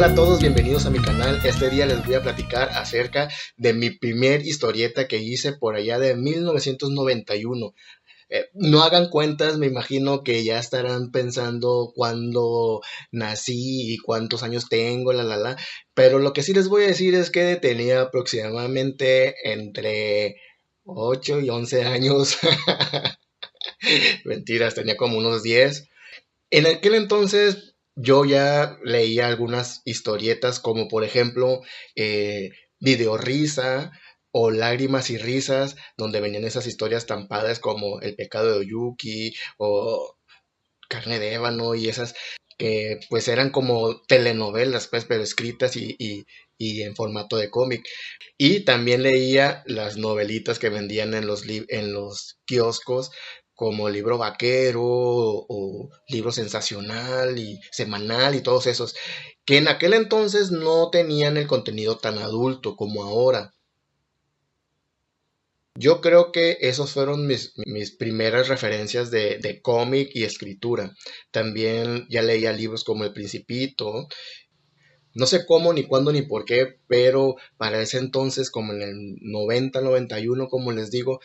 Hola a todos, bienvenidos a mi canal. Este día les voy a platicar acerca de mi primer historieta que hice por allá de 1991. No hagan cuentas, me imagino que ya estarán pensando cuándo nací y cuántos años tengo, Pero lo que sí les voy a decir es que tenía aproximadamente entre 8 y 11 años. Mentiras, tenía como unos 10. En aquel entonces yo ya leía algunas historietas como por ejemplo Video Risa o Lágrimas y Risas, donde venían esas historias tan padres como El pecado de Oyuki o Carne de Ébano y esas que pues eran como telenovelas pues pero escritas y en formato de cómic. Y también leía las novelitas que vendían en los kioscos, como Libro Vaquero o Libro Sensacional y Semanal y todos esos, que en aquel entonces no tenían el contenido tan adulto como ahora. Yo creo que esos fueron mis primeras referencias de cómic y escritura. También ya leía libros como El Principito. No sé cómo, ni cuándo, ni por qué, pero para ese entonces, como en el 90, 91, como les digo,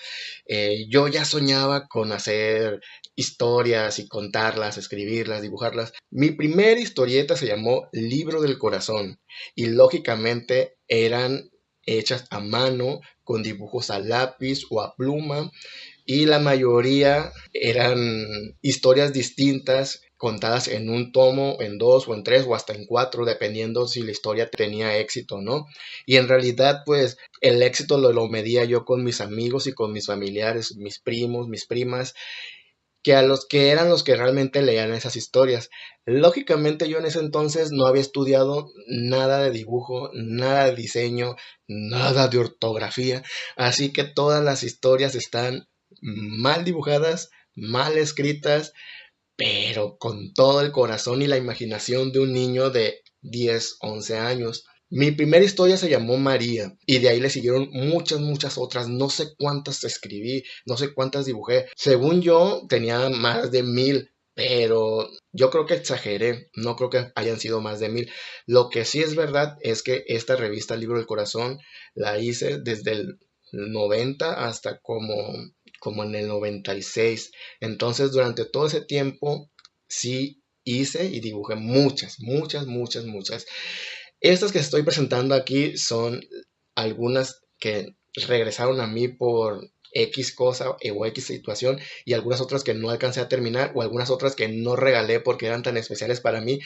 yo ya soñaba con hacer historias y contarlas, escribirlas, dibujarlas. Mi primer historieta se llamó Libro del Corazón y lógicamente eran hechas a mano con dibujos a lápiz o a pluma y la mayoría eran historias distintas contadas en un tomo, en dos o en tres o hasta en cuatro, dependiendo si la historia tenía éxito o no. Y en realidad, pues el éxito lo medía yo con mis amigos y con mis familiares, mis primos, mis primas, que a los que eran los que realmente leían esas historias. Lógicamente yo en ese entonces no había estudiado nada de dibujo, nada de diseño, nada de ortografía, así que todas las historias están mal dibujadas, mal escritas, pero con todo el corazón y la imaginación de un niño de 10, 11 años. Mi primera historia se llamó María y de ahí le siguieron muchas otras. No sé cuántas escribí, no sé cuántas dibujé. Según yo tenía más de 1000, pero yo creo que exageré. No creo que hayan sido más de 1000. Lo que sí es verdad es que esta revista Libro del Corazón la hice desde el 90 hasta como en el 96. Entonces durante todo ese tiempo sí hice y dibujé muchas. Estas que estoy presentando aquí son algunas que regresaron a mí por X cosa o X situación y algunas otras que no alcancé a terminar o algunas otras que no regalé porque eran tan especiales para mí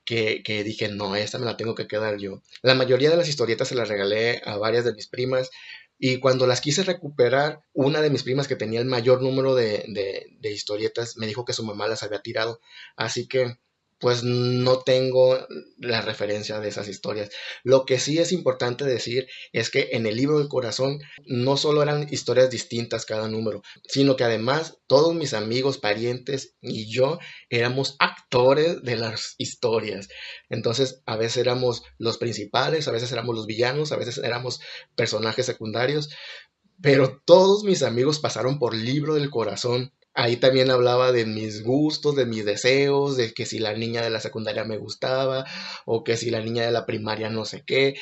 que dije, no, esta me la tengo que quedar yo. La mayoría de las historietas se las regalé a varias de mis primas y cuando las quise recuperar, una de mis primas que tenía el mayor número de historietas me dijo que su mamá las había tirado. Así que pues no tengo la referencia de esas historias. Lo que sí es importante decir es que en el Libro del Corazón no solo eran historias distintas cada número, sino que además todos mis amigos, parientes y yo éramos actores de las historias. Entonces a veces éramos los principales, a veces éramos los villanos, a veces éramos personajes secundarios, pero todos mis amigos pasaron por Libro del Corazón. Ahí también hablaba de mis gustos, de mis deseos, de que si la niña de la secundaria me gustaba o que si la niña de la primaria no sé qué.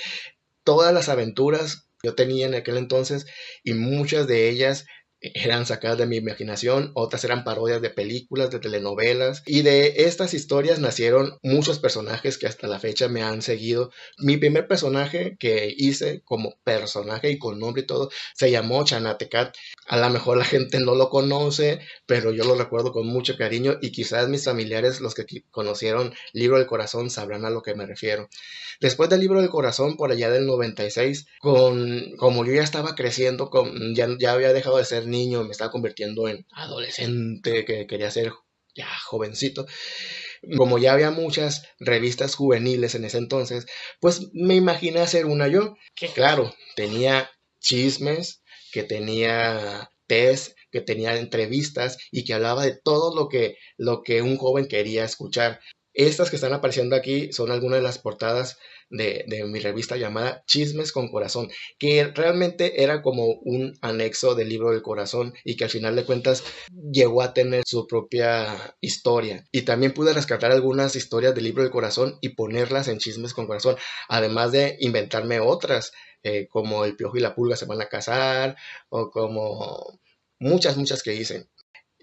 Todas las aventuras yo tenía en aquel entonces y muchas de ellas eran sacadas de mi imaginación, otras eran parodias de películas, de telenovelas, y de estas historias nacieron muchos personajes que hasta la fecha me han seguido. Mi primer personaje que hice como personaje y con nombre y todo se llamó Chanatecat. A lo mejor la gente no lo conoce, pero yo lo recuerdo con mucho cariño y quizás mis familiares, los que conocieron Libro del Corazón, sabrán a lo que me refiero. Después del Libro del Corazón, por allá del 96, como yo ya estaba creciendo, ya había dejado de ser niño, me estaba convirtiendo en adolescente, que quería ser ya jovencito. Como ya había muchas revistas juveniles en ese entonces, pues me imaginé hacer una yo, que claro, tenía chismes, que tenía test, que tenía entrevistas y que hablaba de todo lo que un joven quería escuchar. Estas que están apareciendo aquí son algunas de las portadas de mi revista llamada Chismes con Corazón, que realmente era como un anexo del libro del corazón y que al final de cuentas llegó a tener su propia historia. Y también pude rescatar algunas historias del libro del corazón y ponerlas en Chismes con Corazón, además de inventarme otras, como El Piojo y la Pulga se van a casar, o como muchas que hice.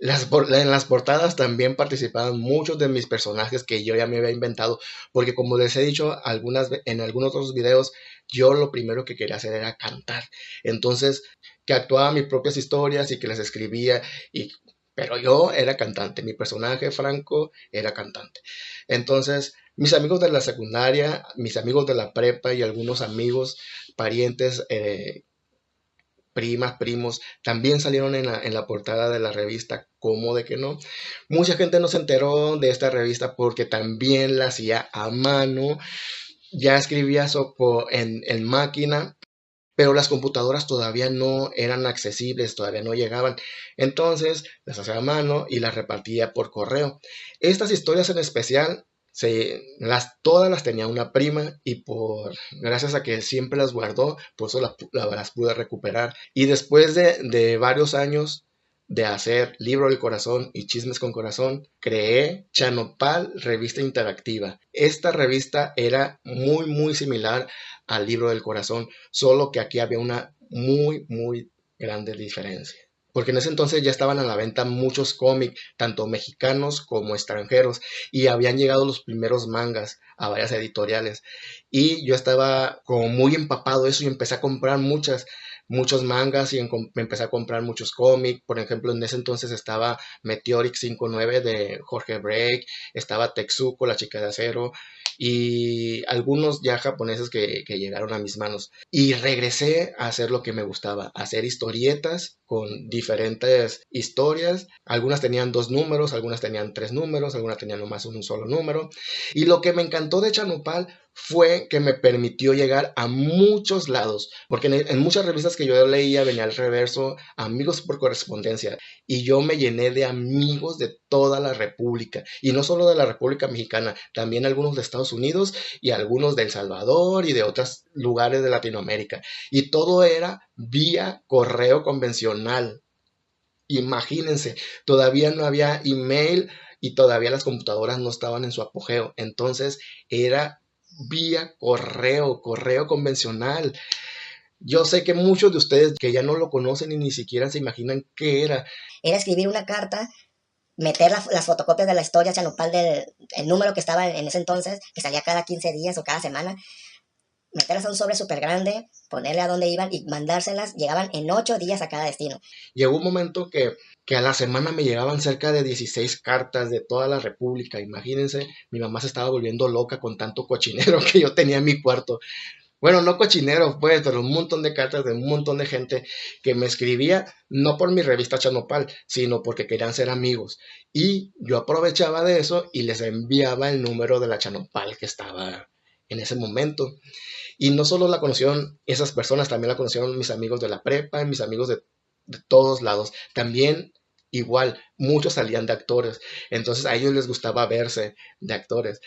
En las portadas también participaban muchos de mis personajes que yo ya me había inventado, porque como les he dicho en algunos otros videos, yo lo primero que quería hacer era cantar. Entonces, que actuaba mis propias historias y que las escribía, pero yo era cantante, mi personaje Franco era cantante. Entonces, mis amigos de la secundaria, mis amigos de la prepa y algunos amigos, parientes, primas, primos, también salieron en la portada de la revista, ¿cómo de que no? Mucha gente no se enteró de esta revista porque también la hacía a mano, ya escribía en máquina, pero las computadoras todavía no eran accesibles, todavía no llegaban. Entonces las hacía a mano y las repartía por correo. Estas historias en especial, todas las tenía una prima y gracias a que siempre las guardó, por eso las pude recuperar. Y después de varios años de hacer Libro del Corazón y Chismes con Corazón, creé Chanopal Revista Interactiva. Esta revista era muy similar al Libro del Corazón, solo que aquí había una muy grande diferencia. Porque en ese entonces ya estaban a la venta muchos cómics, tanto mexicanos como extranjeros, y habían llegado los primeros mangas a varias editoriales. Y yo estaba como muy empapado de eso y empecé a comprar muchos mangas y me empecé a comprar muchos cómics. Por ejemplo, en ese entonces estaba Meteoric 59 de Jorge Break, estaba Tetsuko, la chica de acero, y algunos ya japoneses que llegaron a mis manos. Y regresé a hacer lo que me gustaba, hacer historietas con diferentes historias. Algunas tenían 2 números, algunas tenían 3 números, algunas tenían nomás un solo número. Y lo que me encantó de Chanopal fue que me permitió llegar a muchos lados, porque en muchas revistas que yo leía venía al reverso amigos por correspondencia, y yo me llené de amigos de toda la República, y no solo de la República Mexicana, también algunos de Estados Unidos y algunos de El Salvador y de otros lugares de Latinoamérica, y todo era vía correo convencional. Imagínense, todavía no había email y todavía las computadoras no estaban en su apogeo, entonces era vía correo convencional. Yo sé que muchos de ustedes que ya no lo conocen y ni siquiera se imaginan qué era. Era escribir una carta, meter las fotocopias de la historia Chanopal del el número que estaba en ese entonces, que salía cada 15 días o cada semana, meterlas a un sobre súper grande, ponerle a dónde iban y mandárselas. Llegaban en 8 días a cada destino. Llegó un momento que a la semana me llegaban cerca de 16 cartas de toda la República. Imagínense, mi mamá se estaba volviendo loca con tanto cochinero que yo tenía en mi cuarto. Bueno, no cochinero, pues, pero un montón de cartas de un montón de gente que me escribía, no por mi revista Chanopal, sino porque querían ser amigos. Y yo aprovechaba de eso y les enviaba el número de la Chanopal que estaba en ese momento. Y no solo la conocieron esas personas, también la conocieron mis amigos de la prepa, mis amigos de todos lados. También igual, muchos salían de actores, entonces a ellos les gustaba verse de actores.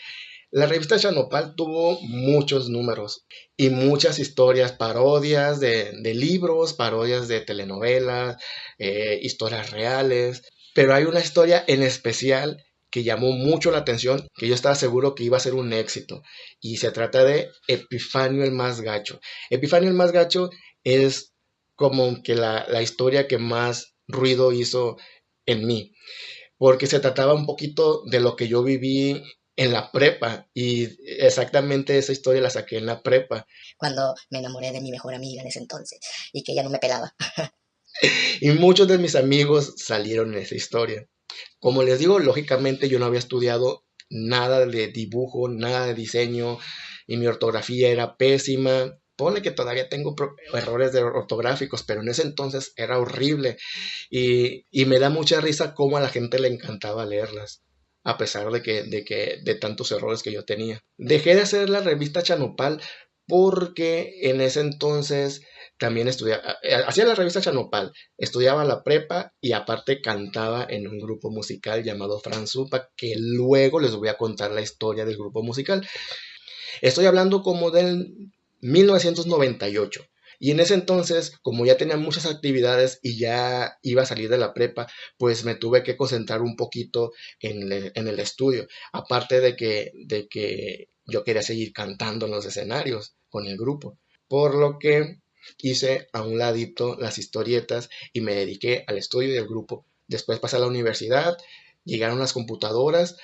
La revista Chanopal tuvo muchos números y muchas historias, parodias de libros, parodias de telenovelas, historias reales, pero hay una historia en especial que llamó mucho la atención, que yo estaba seguro que iba a ser un éxito, y se trata de Epifanio el más gacho. Epifanio el más gacho es como que la historia que más ruido hizo en mí, porque se trataba un poquito de lo que yo viví en la prepa, y exactamente esa historia la saqué en la prepa. Cuando me enamoré de mi mejor amiga en ese entonces y que ella no me pelaba. Y muchos de mis amigos salieron en esa historia. Como les digo, lógicamente yo no había estudiado nada de dibujo, nada de diseño, y mi ortografía era pésima. Pone que todavía tengo errores ortográficos, pero en ese entonces era horrible. Y me da mucha risa cómo a la gente le encantaba leerlas, a pesar de tantos errores que yo tenía. Dejé de hacer la revista Chanopal porque en ese entonces también estudiaba, hacía la revista Chanopal, estudiaba la prepa y aparte cantaba en un grupo musical llamado Franzupa, que luego les voy a contar la historia del grupo musical. Estoy hablando como del 1998. Y en ese entonces, como ya tenía muchas actividades y ya iba a salir de la prepa, pues me tuve que concentrar un poquito en el estudio. Aparte de que yo quería seguir cantando en los escenarios con el grupo. Por lo que hice a un ladito las historietas y me dediqué al estudio del grupo. Después pasé a la universidad, llegaron las computadoras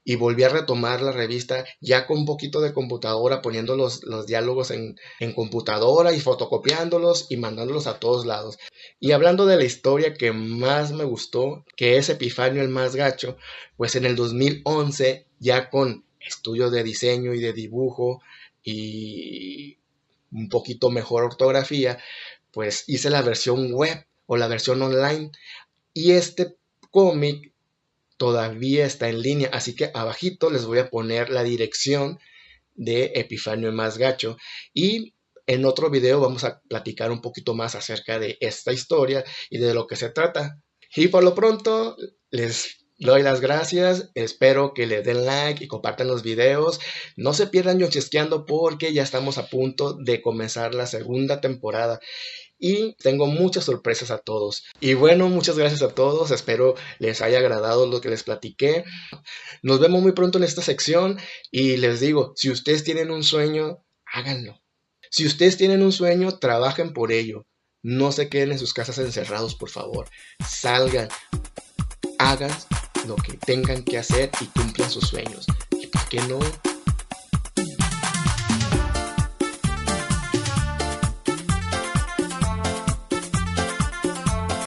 y volví a retomar la revista ya con un poquito de computadora, poniendo los diálogos en computadora y fotocopiándolos y mandándolos a todos lados. Y hablando de la historia que más me gustó, que es Epifanio el más gacho, pues en el 2011, ya con estudios de diseño y de dibujo y un poquito mejor ortografía, pues hice la versión web o la versión online. Y este cómic todavía está en línea, así que abajito les voy a poner la dirección de Epifanio el más gacho y en otro video vamos a platicar un poquito más acerca de esta historia y de lo que se trata. Y por lo pronto les doy las gracias, espero que le den like y compartan los videos. No se pierdan Yochesqueando porque ya estamos a punto de comenzar la segunda temporada y tengo muchas sorpresas a todos. Y bueno, muchas gracias a todos, espero les haya agradado lo que les platiqué. Nos vemos muy pronto en esta sección y les digo, si ustedes tienen un sueño, háganlo. Si ustedes tienen un sueño, trabajen por ello. No se queden en sus casas encerrados, por favor. Salgan, hagan lo que tengan que hacer y cumplan sus sueños. ¿Y por qué no?